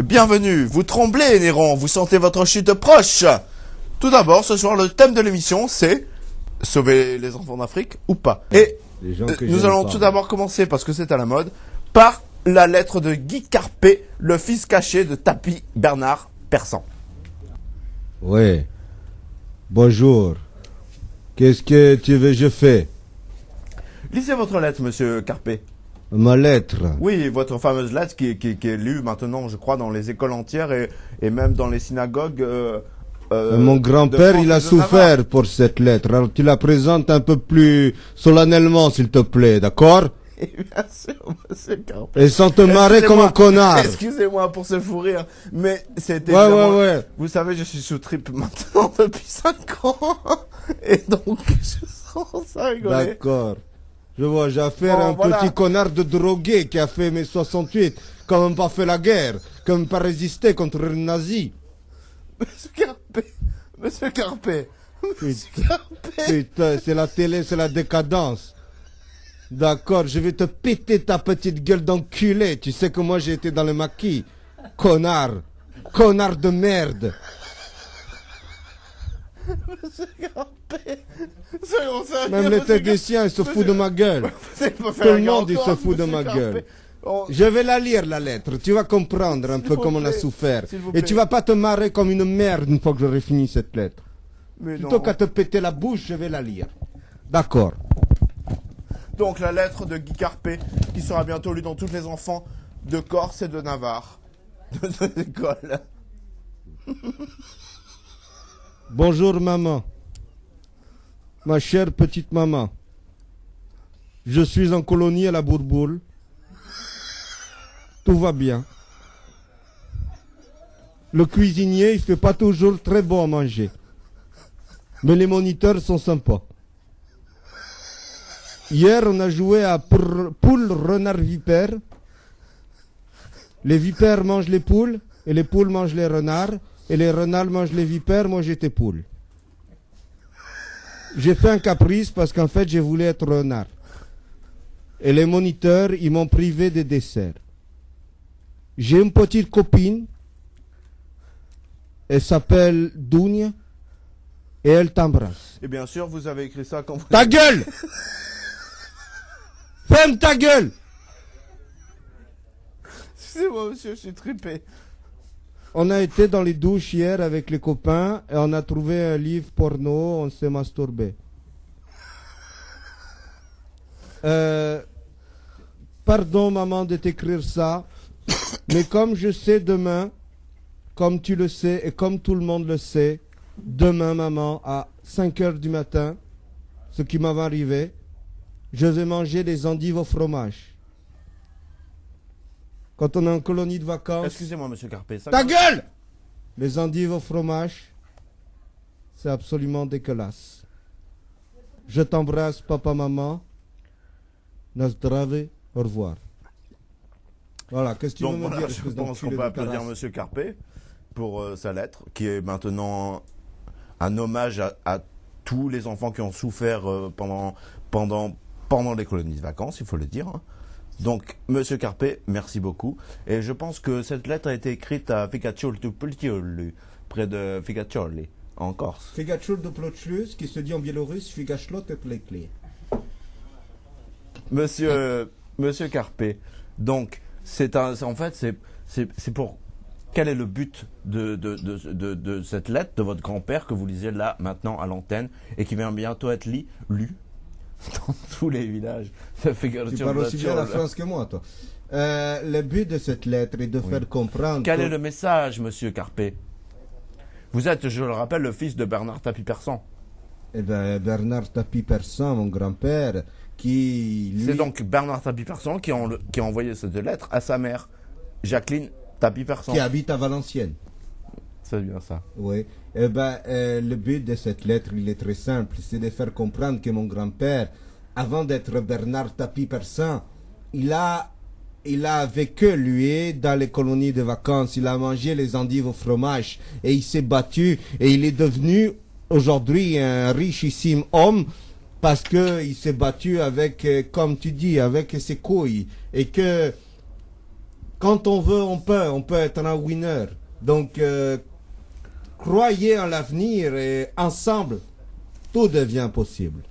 Bienvenue, vous tremblez, Néron, vous sentez votre chute proche. Tout d'abord, ce soir, le thème de l'émission, c'est sauver les enfants d'Afrique ou pas. Et nous allons tout d'abord commencer, parce que c'est à la mode, par la lettre de Guy Carpé, le fils caché de Tapi Bernard Persan. Oui. Bonjour. Qu'est-ce que tu veux que je fais? Lisez votre lettre, monsieur Carpé. Ma lettre. Oui, votre fameuse lettre qui est lue maintenant, je crois, dans les écoles entières et même dans les synagogues. Mon grand-père, il a souffert pour cette lettre. Alors tu la présentes un peu plus solennellement, s'il te plaît, d'accord? Et bien sûr, monsieur Carpé. Et sans te marrer comme un connard. Excusez-moi pour ce fou rire, mais c'était ouais. Vous savez, je suis sous trip maintenant depuis 5 ans. Et donc, je sens ça rigoler. D'accord. Je vois, j'ai affaire à un petit connard de drogué qui a fait mai 68, qui n'a même pas fait la guerre, qui n'a même pas résisté contre les nazis. Monsieur Carpé. Putain, c'est la télé, c'est la décadence. D'accord, je vais te péter ta petite gueule d'enculé. Tu sais que moi j'ai été dans le maquis. Connard. Connard de merde. Monsieur Carpé. Même les techniciens, ils se foutent de ma gueule. Tout le monde, il se fout de ma gueule. Je vais la lire, la lettre. Tu vas comprendre un peu comment on a souffert. Et tu vas pas te marrer comme une merde une fois que j'aurai fini cette lettre. Plutôt qu'à te péter la bouche, je vais la lire. D'accord. Donc la lettre de Guy Carpé, qui sera bientôt lue dans tous les enfants de Corse et de Navarre. De l'école. Bonjour maman. Ma chère petite maman. Je suis en colonie à la Bourboule. Tout va bien. Le cuisinier, il fait pas toujours très bon à manger. Mais les moniteurs sont sympas. Hier, on a joué à poule, renard, vipère. Les vipères mangent les poules, et les poules mangent les renards, et les renards mangent les vipères. Moi, j'étais poule. J'ai fait un caprice parce qu'en fait, je voulais être renard. Et les moniteurs, ils m'ont privé des desserts. J'ai une petite copine. Elle s'appelle Dounia. Et elle t'embrasse. Et bien sûr, vous avez écrit ça quand vous... Ta gueule! Ferme ta gueule! Excusez-moi, monsieur, je suis trippé. On a été dans les douches hier avec les copains et on a trouvé un livre porno, on s'est masturbé. Pardon maman de t'écrire ça, mais comme je sais demain, comme tu le sais et comme tout le monde le sait, demain maman à 5 heures du matin, ce qui m'avait arrivé, je vais manger des endives au fromage. Quand on est en colonie de vacances... Excusez-moi, monsieur Carpé. Ta gueule! Les endives au fromage, c'est absolument dégueulasse. Je t'embrasse, papa, maman. Nazdrave, au revoir. Voilà, qu'est-ce que tu veux me dire? Je pense qu'on peut applaudir monsieur Carpé pour sa lettre, qui est maintenant un hommage à tous les enfants qui ont souffert pendant les colonies de vacances, il faut le dire. Donc, monsieur Carpé, merci beaucoup. Et je pense que cette lettre a été écrite à Figaccioli, près de Figaccioli, en Corse. Figaccioli de Plotlus, qui se dit en biélorusse, Figachlot et Plekli. Monsieur Carpé, donc, en fait, c'est pour... Quel est le but de cette lettre de votre grand-père que vous lisez là, maintenant, à l'antenne, et qui vient bientôt être lu dans tous les villages? Tu parles aussi bien la France que moi, toi. Le but de cette lettre est de faire comprendre... Quel est le message, monsieur Carpé? Vous êtes, je le rappelle, le fils de Bernard Tapie Persan. Eh bien, Bernard Tapie Persan, mon grand-père, qui... C'est donc Bernard Tapie Persan qui a envoyé cette lettre à sa mère, Jacqueline Tapie Persan. Qui habite à Valenciennes. C'est bien ça. Oui. Eh ben, le but de cette lettre, il est très simple. C'est de faire comprendre que mon grand-père, avant d'être Bernard Tapie Persan, il a vécu, lui, dans les colonies de vacances. Il a mangé les endives au fromage. Et il s'est battu. Et il est devenu, aujourd'hui, un richissime homme. Parce que il s'est battu avec, comme tu dis, avec ses couilles. Et que Quand on veut, on peut être un winner. Donc, croyez en l'avenir et ensemble, tout devient possible.